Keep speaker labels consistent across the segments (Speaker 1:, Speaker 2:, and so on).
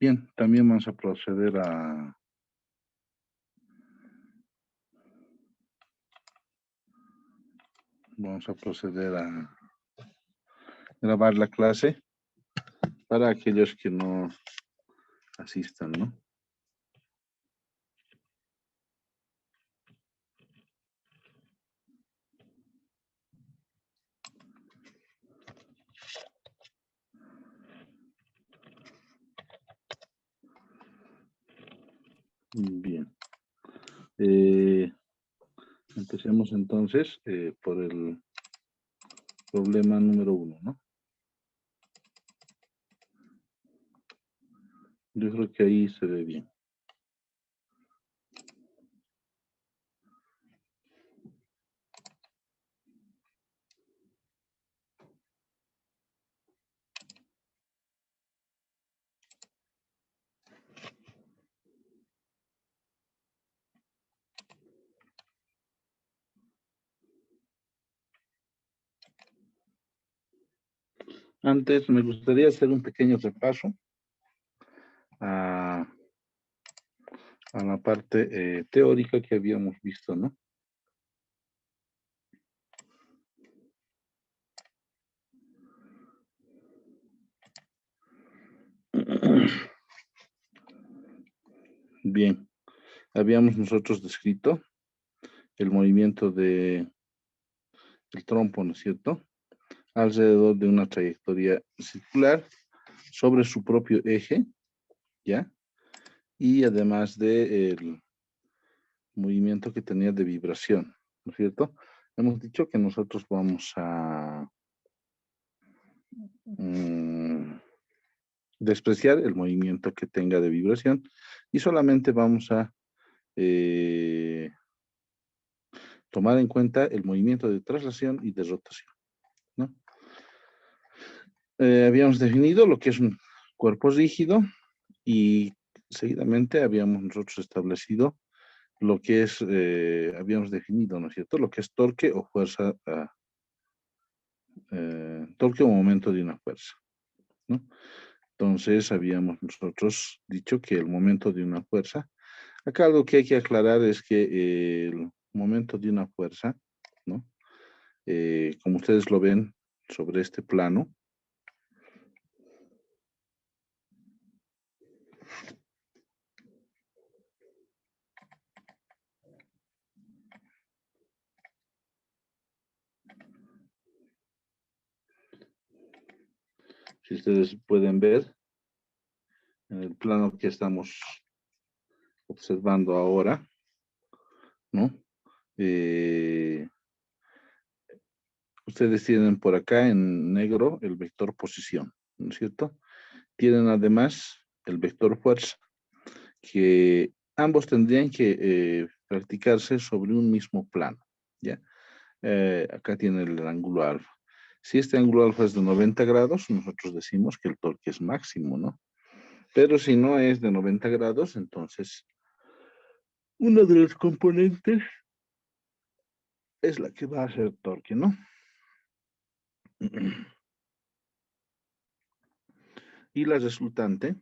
Speaker 1: Bien, también vamos a proceder a grabar la clase para aquellos que no asistan, ¿no? Bien. Empecemos entonces por el problema número 1, ¿no? Yo creo que ahí se ve bien. Antes me gustaría hacer un pequeño repaso a la parte teórica que habíamos visto, ¿no? Bien, habíamos nosotros descrito el movimiento del trompo, ¿no es cierto? Alrededor de una trayectoria circular sobre su propio eje, ¿ya? Y además del movimiento que tenía de vibración, ¿no es cierto? Hemos dicho que nosotros vamos a despreciar el movimiento que tenga de vibración y solamente vamos a tomar en cuenta el movimiento de traslación y de rotación, ¿no? Habíamos definido lo que es un cuerpo rígido y seguidamente habíamos nosotros establecido lo que es, habíamos definido, ¿no es cierto? Lo que es torque o fuerza, torque o momento de una fuerza, ¿no? Entonces habíamos nosotros dicho que el momento de una fuerza, acá algo que hay que aclarar es que el momento de una fuerza, ¿no? Como ustedes lo ven sobre este plano, si ustedes pueden ver en el plano que estamos observando ahora, ¿no? Ustedes tienen por acá en negro el vector posición, ¿no es cierto? Tienen además el vector fuerza, que ambos tendrían que practicarse sobre un mismo plano, ¿ya? Acá tiene el ángulo alfa. Si este ángulo alfa es de 90 grados, nosotros decimos que el torque es máximo, ¿no? Pero si no es de 90 grados, entonces una de las componentes es la que va a ser torque, ¿no? Y la resultante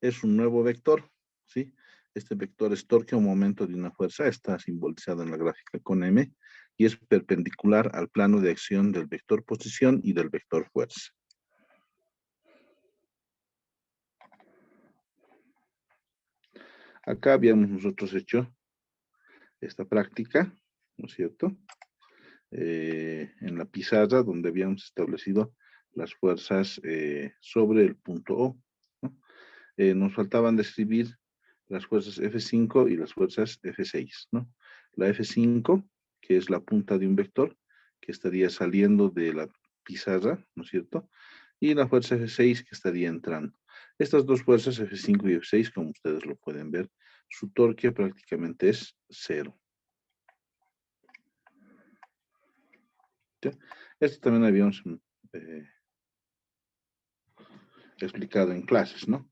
Speaker 1: es un nuevo vector, ¿sí? Este vector es torque o momento de una fuerza, está simbolizado en la gráfica con M, y es perpendicular al plano de acción del vector posición y del vector fuerza. Acá habíamos nosotros hecho esta práctica, ¿no es cierto? En la pizarra donde habíamos establecido las fuerzas sobre el punto O, ¿no? Nos faltaban describir las fuerzas F5 y las fuerzas F6, ¿no? La F5, que es la punta de un vector, que estaría saliendo de la pizarra, ¿no es cierto? Y la fuerza F6 que estaría entrando. Estas dos fuerzas, F5 y F6, como ustedes lo pueden ver, su torque prácticamente es cero. ¿Ya? Esto también habíamos explicado en clases, ¿no?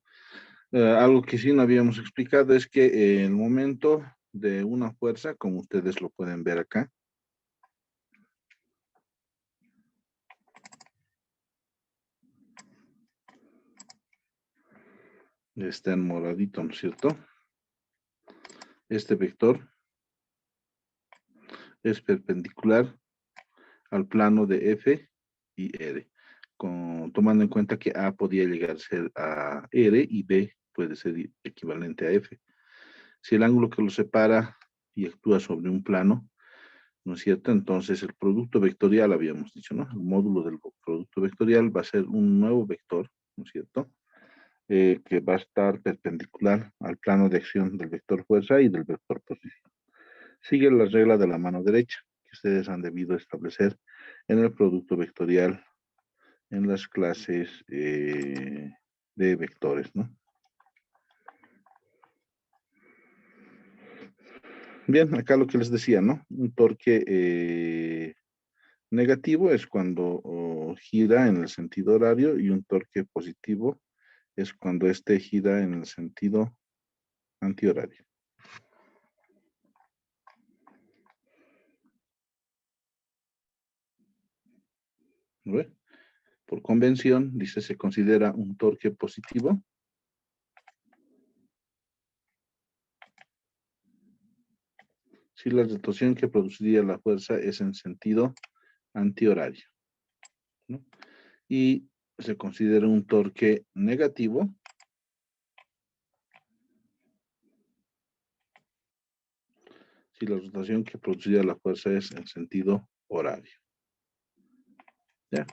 Speaker 1: Algo que sí no habíamos explicado es que el momento de una fuerza, como ustedes lo pueden ver acá, está en moradito, ¿no es cierto? Este vector es perpendicular al plano de F y R, tomando en cuenta que A podía llegar a ser a R y B puede ser equivalente a F. Si el ángulo que lo separa y actúa sobre un plano, ¿no es cierto? Entonces el producto vectorial, habíamos dicho, ¿no? El módulo del producto vectorial va a ser un nuevo vector, ¿no es cierto? Que va a estar perpendicular al plano de acción del vector fuerza y del vector posición. Sigue la regla de la mano derecha que ustedes han debido establecer en el producto vectorial en las clases de vectores, ¿no? Bien, acá lo que les decía, ¿no? Un torque negativo es cuando gira en el sentido horario y un torque positivo es cuando este gira en el sentido antihorario. ¿No ve? Por convención, dice, se considera un torque positivo si la rotación que produciría la fuerza es en sentido antihorario, ¿no? Y se considera un torque negativo si la rotación que produciría la fuerza es en sentido horario. ¿Ya?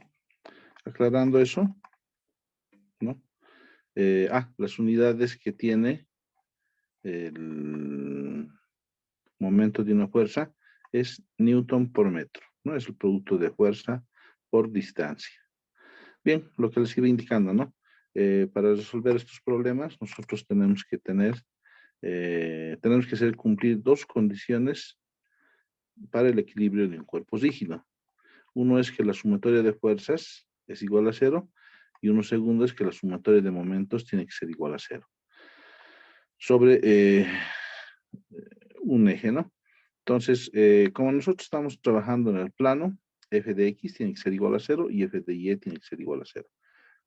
Speaker 1: Aclarando eso, ¿no? Las unidades que tiene el momento de una fuerza es Newton por metro, ¿no? Es el producto de fuerza por distancia. Bien, lo que les iba indicando, ¿no? Para resolver estos problemas, nosotros tenemos que hacer cumplir dos condiciones para el equilibrio de un cuerpo rígido. Uno es que la sumatoria de fuerzas es igual a cero, y uno segundo es que la sumatoria de momentos tiene que ser igual a cero. Sobre un eje, ¿no? Entonces, como nosotros estamos trabajando en el plano, f de x tiene que ser igual a cero y f de y tiene que ser igual a cero,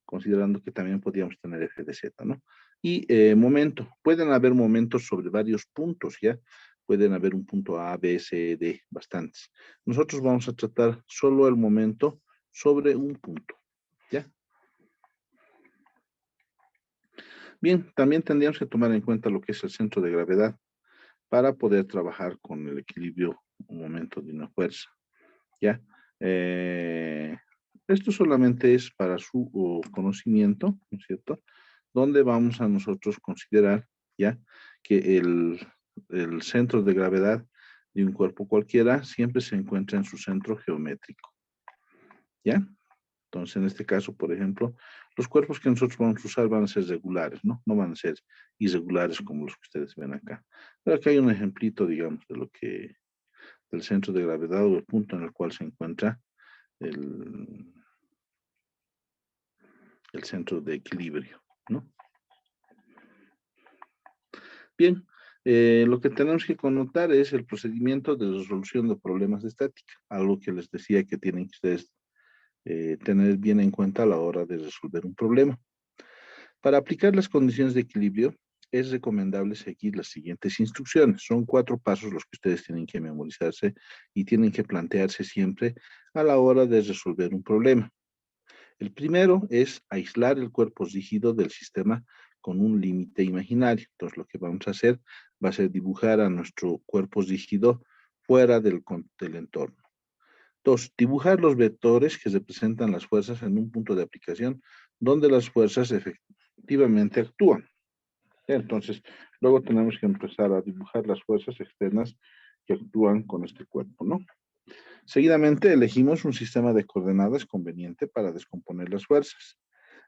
Speaker 1: considerando que también podríamos tener f de z, ¿no? Y momento, pueden haber momentos sobre varios puntos, ¿ya? Pueden haber un punto A, B, C, D, bastantes. Nosotros vamos a tratar solo el momento sobre un punto, ¿ya? Bien, también tendríamos que tomar en cuenta lo que es el centro de gravedad para poder trabajar con el equilibrio un momento de una fuerza, ¿ya? Esto solamente es para su conocimiento, ¿no es cierto? Donde vamos a nosotros considerar, ¿ya? Que el centro de gravedad de un cuerpo cualquiera siempre se encuentra en su centro geométrico, ¿ya? Entonces, en este caso, por ejemplo, los cuerpos que nosotros vamos a usar van a ser regulares, ¿no? No van a ser irregulares como los que ustedes ven acá. Pero aquí hay un ejemplito, digamos, del centro de gravedad o el punto en el cual se encuentra el centro de equilibrio, ¿no? Bien, lo que tenemos que connotar es el procedimiento de resolución de problemas de estática, algo que les decía que tienen que ustedes tener bien en cuenta a la hora de resolver un problema. Para aplicar las condiciones de equilibrio, es recomendable seguir las siguientes instrucciones. Son 4 pasos los que ustedes tienen que memorizarse y tienen que plantearse siempre a la hora de resolver un problema. El primero es aislar el cuerpo rígido del sistema con un límite imaginario. Entonces, lo que vamos a hacer va a ser dibujar a nuestro cuerpo rígido fuera del entorno. 2. Dibujar los vectores que representan las fuerzas en un punto de aplicación donde las fuerzas efectivamente actúan. Entonces, luego tenemos que empezar a dibujar las fuerzas externas que actúan con este cuerpo, ¿no? Seguidamente, elegimos un sistema de coordenadas conveniente para descomponer las fuerzas.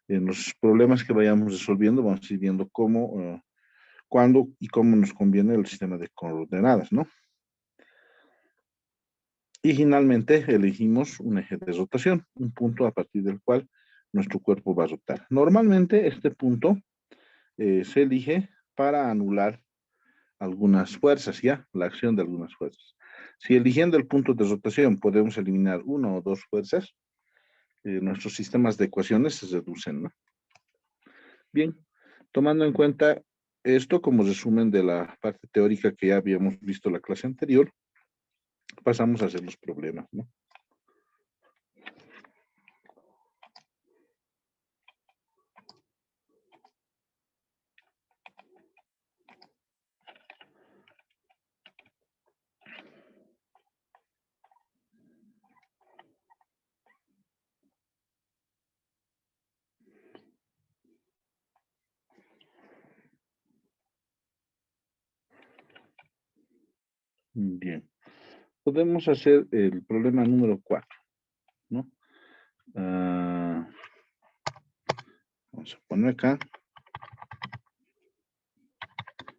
Speaker 1: En los problemas que vayamos resolviendo, vamos a ir viendo cómo, cuándo y cómo nos conviene el sistema de coordenadas, ¿no? Y finalmente elegimos un eje de rotación, un punto a partir del cual nuestro cuerpo va a rotar. Normalmente este punto se elige para anular algunas fuerzas, ¿ya? La acción de algunas fuerzas. Si eligiendo el punto de rotación podemos eliminar una o dos fuerzas, nuestros sistemas de ecuaciones se reducen, ¿no? Bien, Tomando en cuenta esto como resumen de la parte teórica que ya habíamos visto en la clase anterior, pasamos a hacer los problemas, ¿no? Bien. Podemos hacer el problema número 4, ¿no? Vamos a poner acá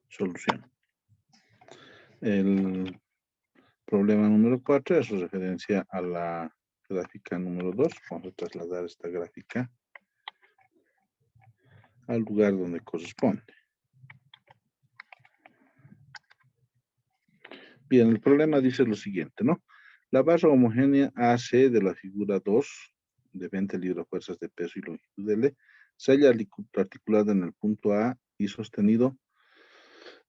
Speaker 1: solución. El problema número 4 es referencia a la gráfica número 2. Vamos a trasladar esta gráfica al lugar donde corresponde. Bien, el problema dice lo siguiente, ¿no? La barra homogénea AC de la figura 2 de 20 libras-fuerzas de peso y longitud L se halla articulada en el punto A y sostenido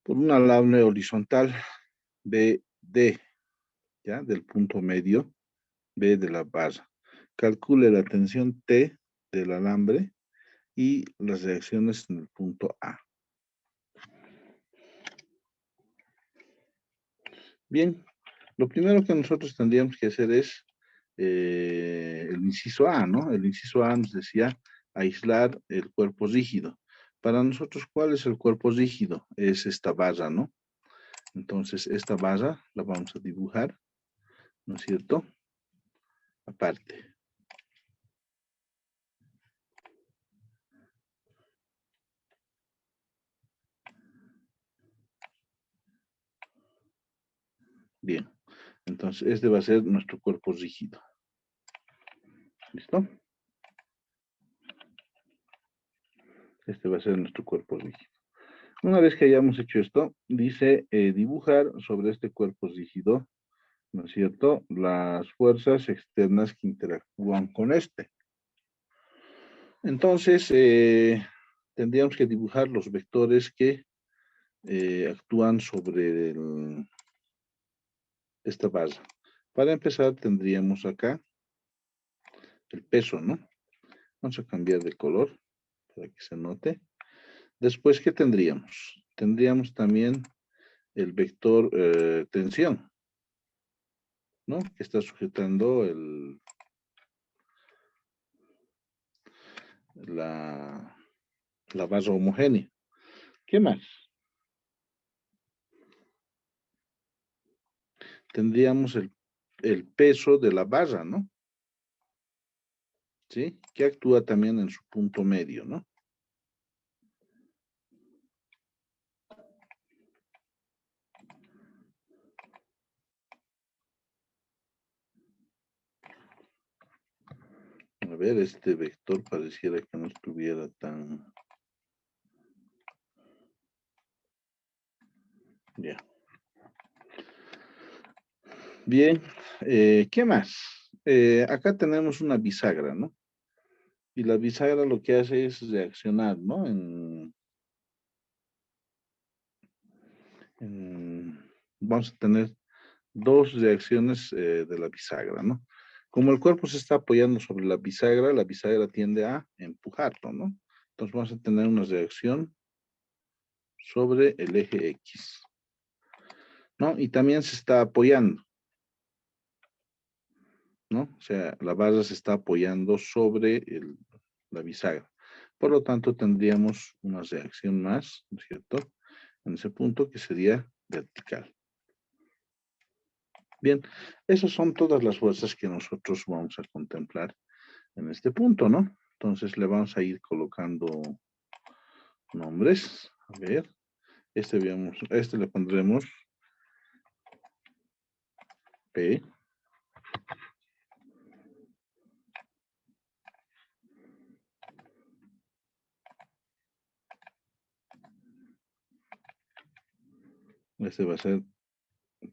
Speaker 1: por una alambre horizontal BD, ¿ya? Del punto medio B de la barra. Calcule la tensión T del alambre y las reacciones en el punto A. Bien, lo primero que nosotros tendríamos que hacer es el inciso A, ¿no? El inciso A nos decía aislar el cuerpo rígido. Para nosotros, ¿cuál es el cuerpo rígido? Es esta barra, ¿no? Entonces, esta barra la vamos a dibujar, ¿no es cierto? Aparte. Bien, entonces este va a ser nuestro cuerpo rígido. ¿Listo? Este va a ser nuestro cuerpo rígido. Una vez que hayamos hecho esto, dice dibujar sobre este cuerpo rígido, ¿no es cierto?, las fuerzas externas que interactúan con este. Entonces, tendríamos que dibujar los vectores que actúan sobre esta barra. Para empezar, tendríamos acá el peso, ¿no? Vamos a cambiar de color para que se note. Después, ¿qué tendríamos? Tendríamos también el vector tensión, ¿no? Que está sujetando la barra homogénea. ¿Qué más? Tendríamos el peso de la barra, ¿no? ¿Sí? Que actúa también en su punto medio, ¿no? A ver, este vector pareciera que no estuviera tan... Ya. Bien, ¿qué más? Acá tenemos una bisagra, ¿no? Y la bisagra lo que hace es reaccionar, ¿no? Vamos a tener dos reacciones de la bisagra, ¿no? Como el cuerpo se está apoyando sobre la bisagra tiende a empujarlo, ¿no? Entonces vamos a tener una reacción sobre el eje X, ¿no? Y también se está apoyando, ¿no? O sea, la barra se está apoyando sobre la bisagra. Por lo tanto, tendríamos una reacción más, ¿no es cierto?, en ese punto que sería vertical. Bien, esas son todas las fuerzas que nosotros vamos a contemplar en este punto, ¿no? Entonces le vamos a ir colocando nombres. A ver, este le pondremos P. Este va a ser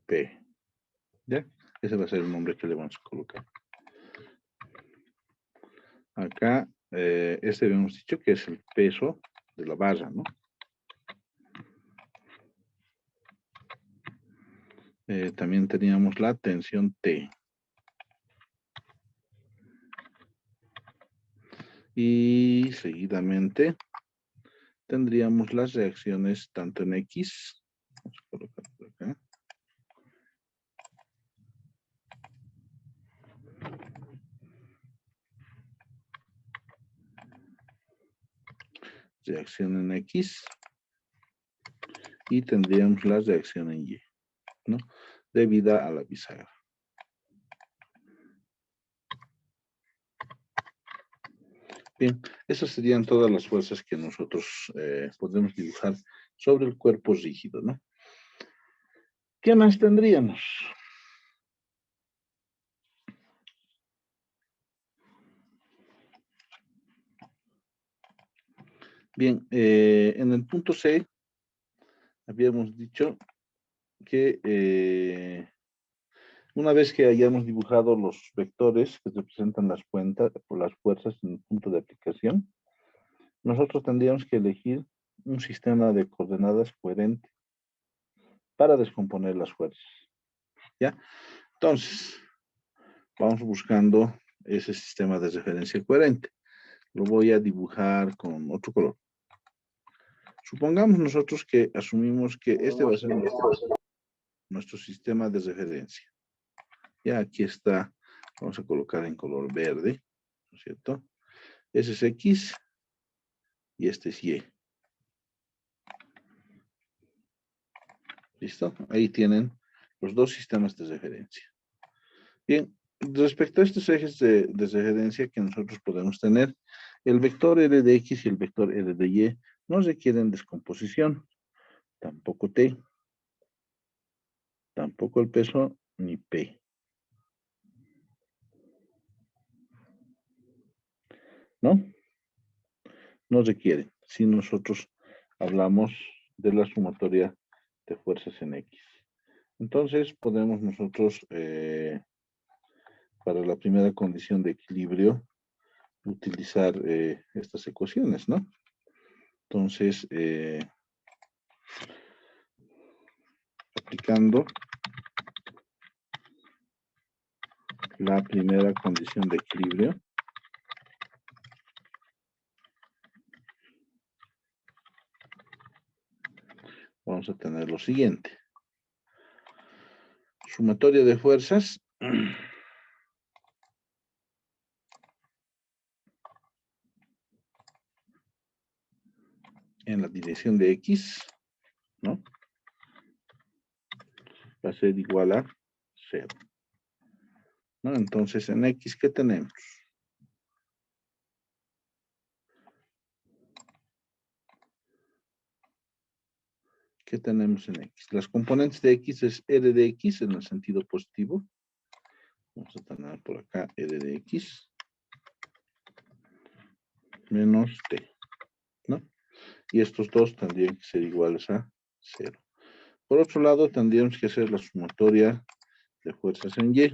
Speaker 1: P. ¿Ya? Ese va a ser el nombre que le vamos a colocar. Acá, este habíamos dicho que es el peso la barra, ¿no? También teníamos la tensión T. Y seguidamente tendríamos las reacciones tanto en X, vamos a colocar por acá, reacción en X, y tendríamos la reacción en Y, ¿no? Debida a la bisagra. Bien, esas serían todas las fuerzas que nosotros podemos dibujar sobre el cuerpo rígido, ¿no? ¿Qué más tendríamos? Bien, en el punto C habíamos dicho que una vez que hayamos dibujado los vectores que representan las fuerzas en el punto de aplicación, nosotros tendríamos que elegir un sistema de coordenadas coherente para descomponer las fuerzas. ¿Ya? Entonces, vamos buscando ese sistema de referencia coherente. Lo voy a dibujar con otro color. Supongamos nosotros que asumimos que este va a ser nuestro sistema de referencia. Ya aquí está, vamos a colocar en color verde, ¿no es cierto? Ese es X y este es Y. ¿Listo? Ahí tienen los dos sistemas de referencia. Bien, respecto a estos ejes de referencia que nosotros podemos tener, el vector R de X y el vector R de Y no requieren descomposición, tampoco T, tampoco el peso ni P. ¿No? No requieren, si nosotros hablamos de la sumatoria de fuerzas en X. Entonces podemos nosotros, para la primera condición de equilibrio, utilizar estas ecuaciones, ¿no? Entonces, aplicando la primera condición de equilibrio, vamos a tener lo siguiente. Sumatoria de fuerzas en la dirección de X, ¿no? Va a ser igual a 0. ¿No? Entonces, en X, ¿qué tenemos? ¿Qué tenemos en X? Las componentes de X es R de X en el sentido positivo. Vamos a tener por acá R de X menos T, ¿no? Y estos dos tendrían que ser iguales a 0. Por otro lado, tendríamos que hacer la sumatoria de fuerzas en Y.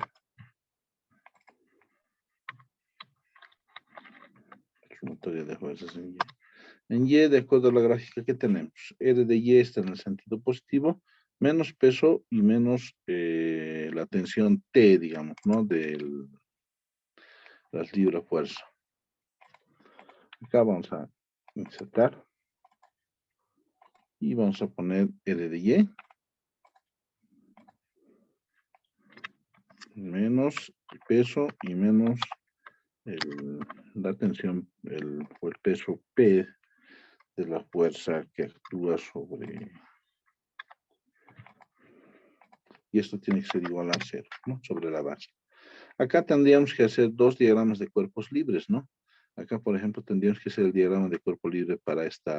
Speaker 1: Sumatoria de fuerzas en Y. En Y, de acuerdo a la gráfica que tenemos, R de Y está en el sentido positivo, menos peso y menos la tensión T, digamos, ¿no? De las libra fuerza. Acá vamos a insertar y vamos a poner R de Y menos el peso y menos la tensión o el peso P de la fuerza que actúa sobre... Y esto tiene que ser igual a 0, ¿no? Sobre la base. Acá tendríamos que hacer dos diagramas de cuerpos libres, ¿no? Acá, por ejemplo, tendríamos que hacer el diagrama de cuerpo libre para este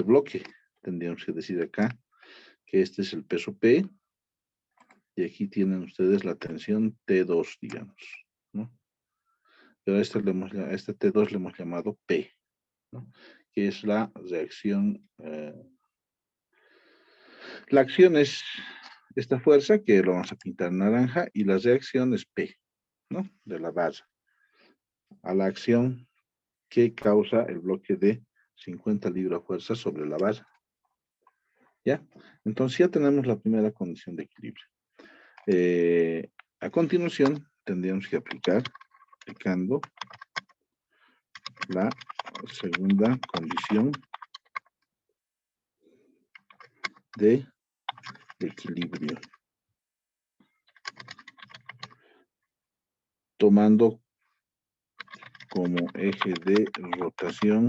Speaker 1: bloque. Tendríamos que decir acá que este es el peso P y aquí tienen ustedes la tensión T2, digamos, ¿no? Pero a este T2 le hemos llamado P, ¿no? Que es la reacción. La acción es esta fuerza que lo vamos a pintar naranja y la reacción es P, ¿no? De la barra a la acción que causa el bloque de 50 libra-fuerza sobre la barra. ¿Ya? Entonces ya tenemos la primera condición de equilibrio. A continuación tendríamos que aplicando la segunda condición de equilibrio. Tomando como eje de rotación.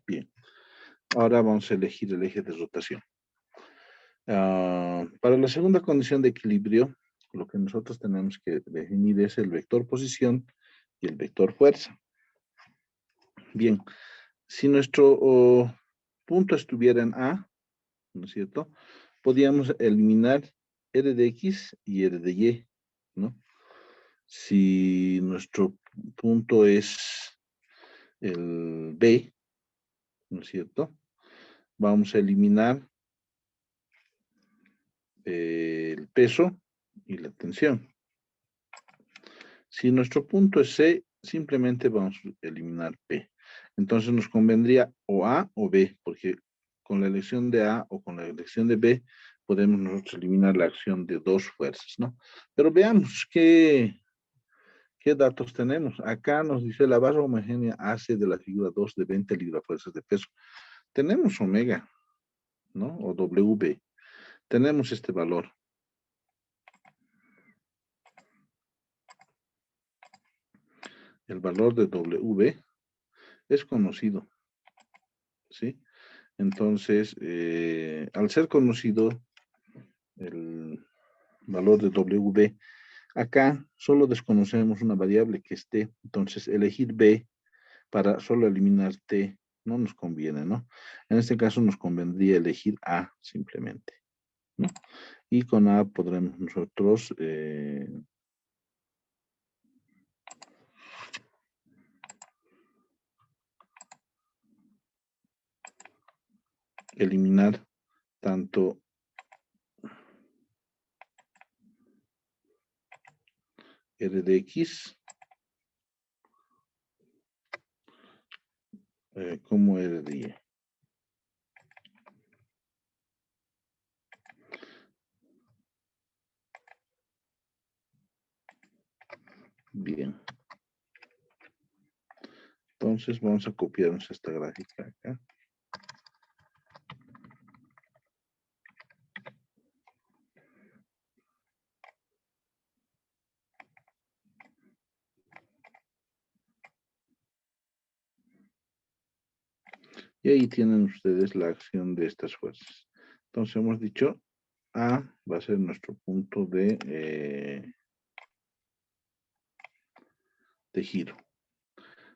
Speaker 1: Bien. Ahora vamos a elegir el eje de rotación. Para la segunda condición de equilibrio, lo que nosotros tenemos que definir es el vector posición y el vector fuerza. Bien, si nuestro punto estuviera en A, ¿no es cierto? Podríamos eliminar R de X y R de Y, ¿no? Si nuestro punto es el B, ¿no es cierto? Vamos a eliminar el peso y la tensión. Si nuestro punto es C, simplemente vamos a eliminar P. Entonces nos convendría o A o B, porque con la elección de A o con la elección de B podemos nosotros eliminar la acción de dos fuerzas, ¿no? Pero veamos qué datos tenemos. Acá nos dice la barra homogénea AC de la figura 2 de 20 librafuerzas de peso. Tenemos omega, ¿no? O WB. Tenemos este valor. El valor de W es conocido, ¿sí? Entonces, al ser conocido el valor de WB, acá solo desconocemos una variable que es T. Entonces, elegir B para solo eliminar T no nos conviene, ¿no? En este caso nos convendría elegir A simplemente, ¿no? Y con A podremos nosotros eliminar tanto R de X como R de Y. Bien. Entonces vamos a copiarnos esta gráfica acá. Y ahí tienen ustedes la acción de estas fuerzas. Entonces hemos dicho, A va a ser nuestro punto de giro.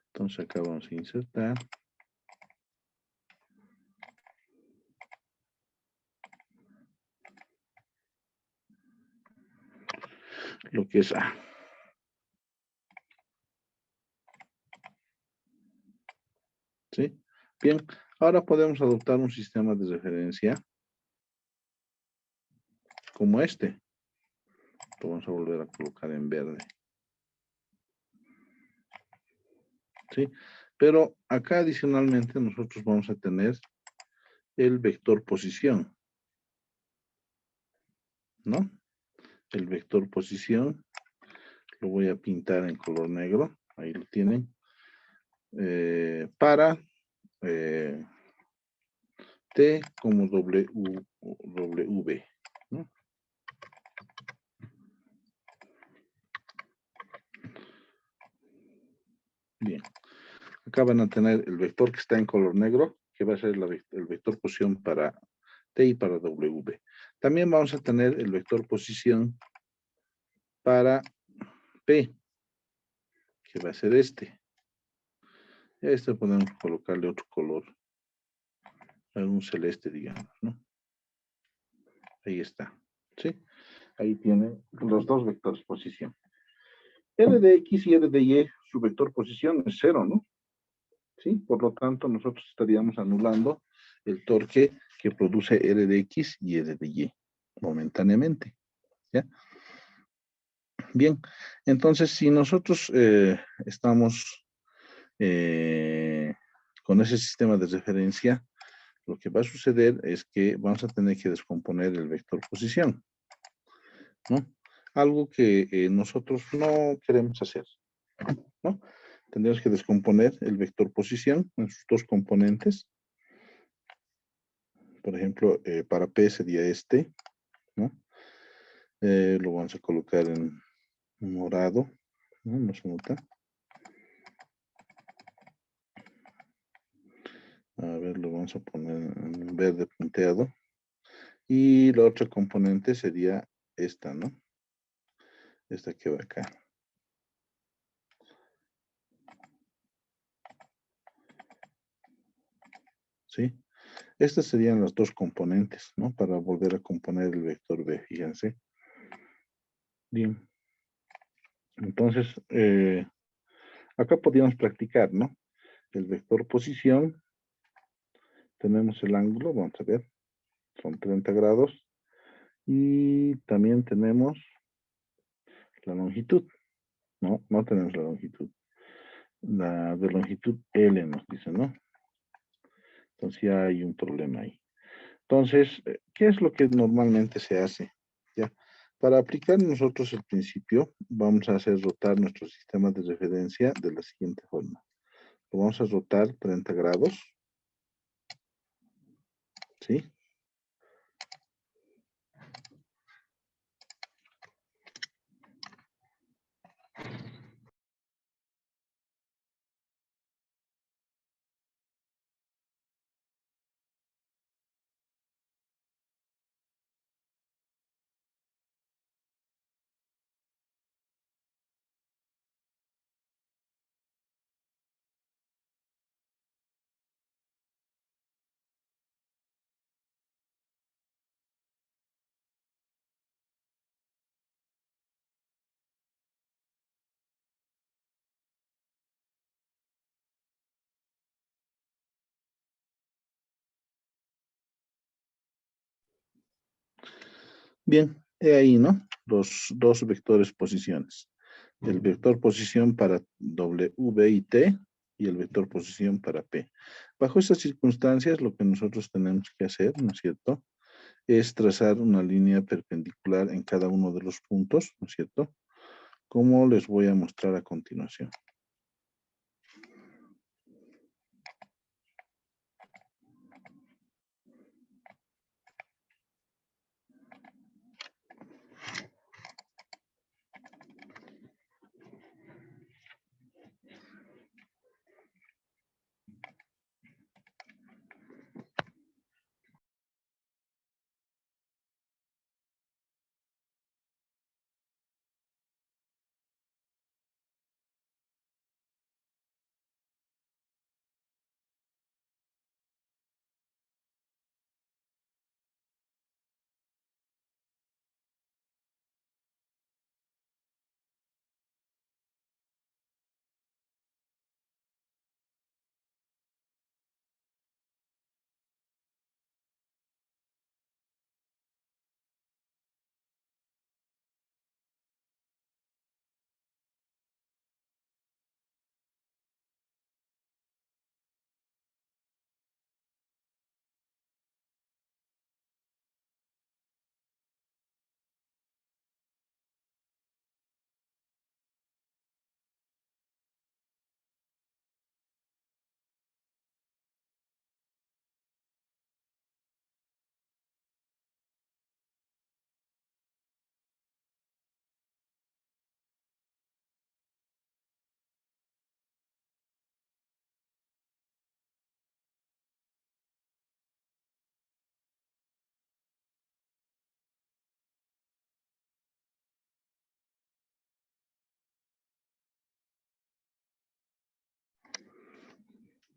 Speaker 1: Entonces acá vamos a insertar lo que es A. ¿Sí? Bien, ahora podemos adoptar un sistema de referencia como este. Lo vamos a volver a colocar en verde. ¿Sí? Pero acá adicionalmente nosotros vamos a tener el vector posición, ¿no? El vector posición lo voy a pintar en color negro, ahí lo tienen, para T como W, ¿no? Bien, acá van a tener el vector que está en color negro, que va a ser el vector posición para T y para W. También vamos a tener el vector posición para P, que va a ser este. Y a este podemos colocarle otro color, algún celeste, digamos, ¿no? Ahí está, ¿sí? Ahí tiene los dos vectores posición. R de X y R de Y, su vector posición es 0, ¿no? ¿Sí? Por lo tanto, nosotros estaríamos anulando el torque que produce R de X y R de Y. momentáneamente. ¿Ya? Bien, entonces si nosotros estamos con ese sistema de referencia, lo que va a suceder es que vamos a tener que descomponer el vector posición, ¿no? Algo que nosotros no queremos hacer, ¿no? Tendríamos que descomponer el vector posición en sus dos componentes. Por ejemplo, para P sería este, ¿no? Lo vamos a colocar en morado, ¿no? No se nota. A ver, lo vamos a poner en verde punteado. Y la otra componente sería esta, ¿no? Esta que va acá. ¿Sí? Estas serían las dos componentes, ¿no? Para volver a componer el vector B, fíjense. Bien. Entonces, acá podríamos practicar, ¿no? El vector posición. Tenemos el ángulo, vamos a ver. Son 30 grados. Y también tenemos la longitud. No, no tenemos la longitud. La de longitud L nos dice, ¿no? Entonces ya hay un problema ahí. Entonces, ¿qué es lo que normalmente se hace? ¿Ya? Para aplicar nosotros el principio, vamos a hacer rotar nuestro sistema de referencia de la siguiente forma. Lo vamos a rotar 30 grados. ¿Sí? Bien, he ahí, ¿no? Los dos vectores posiciones. El vector posición para W, V y T y el vector posición para P. Bajo estas circunstancias, lo que nosotros tenemos que hacer, ¿no es cierto?, es trazar una línea perpendicular en cada uno de los puntos, ¿no es cierto?, como les voy a mostrar a continuación.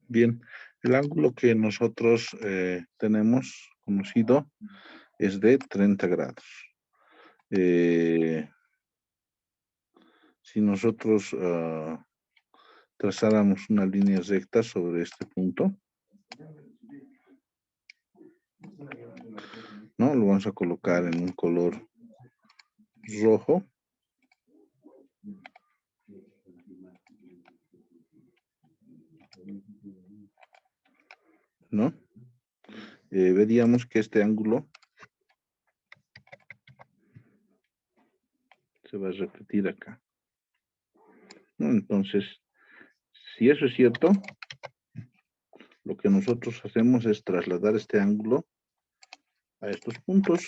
Speaker 1: Bien, el ángulo que nosotros tenemos conocido es de 30 grados. Si nosotros trazáramos una línea recta sobre este punto, ¿no? Lo vamos a colocar en un color rojo. ¿No? Veríamos que este ángulo se va a repetir acá, ¿no? Entonces, si eso es cierto, lo que nosotros hacemos es trasladar este ángulo a estos puntos.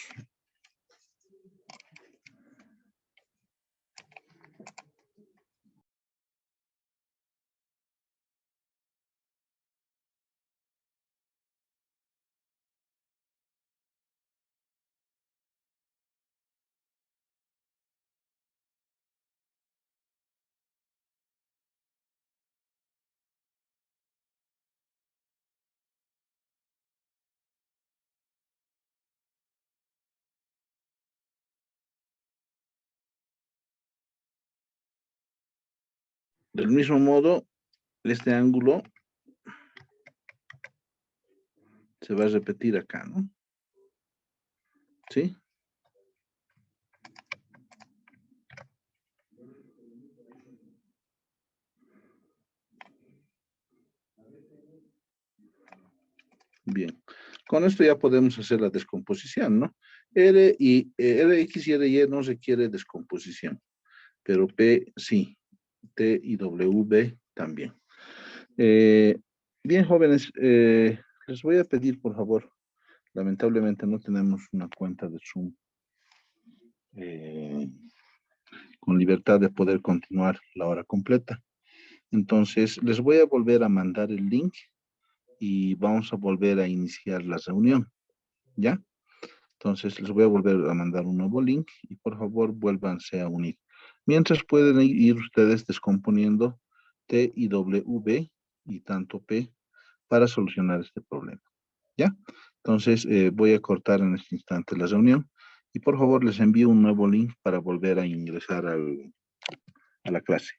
Speaker 1: Del mismo modo, este ángulo se va a repetir acá, ¿no? ¿Sí? Bien. Con esto ya podemos hacer la descomposición, ¿no? Rx y Ry no requiere descomposición, pero P sí. T y W también. Bien, jóvenes, les voy a pedir, por favor, lamentablemente no tenemos una cuenta de Zoom con libertad de poder continuar la hora completa. Entonces, les voy a volver a mandar el link y vamos a volver a iniciar la reunión, ¿ya? Entonces, les voy a volver a mandar un nuevo link y por favor, vuélvanse a unir. Mientras pueden ir ustedes descomponiendo T y W y tanto P para solucionar este problema, ¿ya? Entonces, voy a cortar en este instante la reunión y por favor les envío un nuevo link para volver a ingresar a la clase.